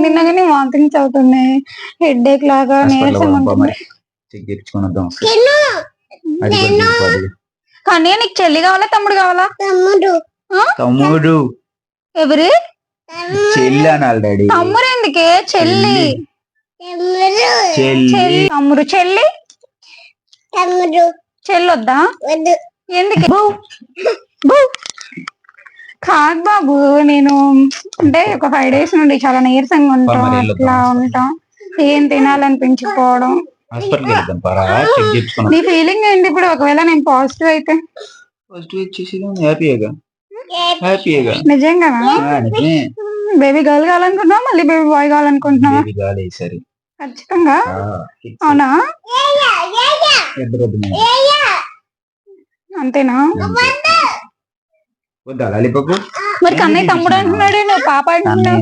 తిన్నా కానీ వామిటింగ్స్ అవుతున్నాయి, హెడ్ఏక్ లాగా, నీరసంగా ఉంటుంది. కానీ నీకు చెల్లి కావాలా తమ్ముడు కావాలా? తమ్ముడు. ఎవరు? చెల్లి అనాలి డాడీ. తమ్ముడు ఎందుకే? చెల్లి. తమ్ముడు. చెల్లి చెల్లొద్దా? ఎందుకు? కాదు బాబు, నేను అంటే ఒక 5 days నుండి చాలా నీరసంగా ఉంటాం, అట్లా ఉంటాం, ఏం తినాలనిపించకపోవడం. నీ ఫీలింగ్ ఏంటి ఇప్పుడు? ఒకవేళ నేను పాజిటివ్ అయితే నిజంగానా? బేబీ గర్ల్ కావాలనుకుంటున్నావా, మళ్ళీ బేబీ బాయ్ కావాలనుకుంటున్నావా? ఖచ్చితంగా? అవునా? అంతేనా? మరి కన్నయ్య తమ్ముడు అంటున్నాడు, నువ్వు పాప అంటున్నావు.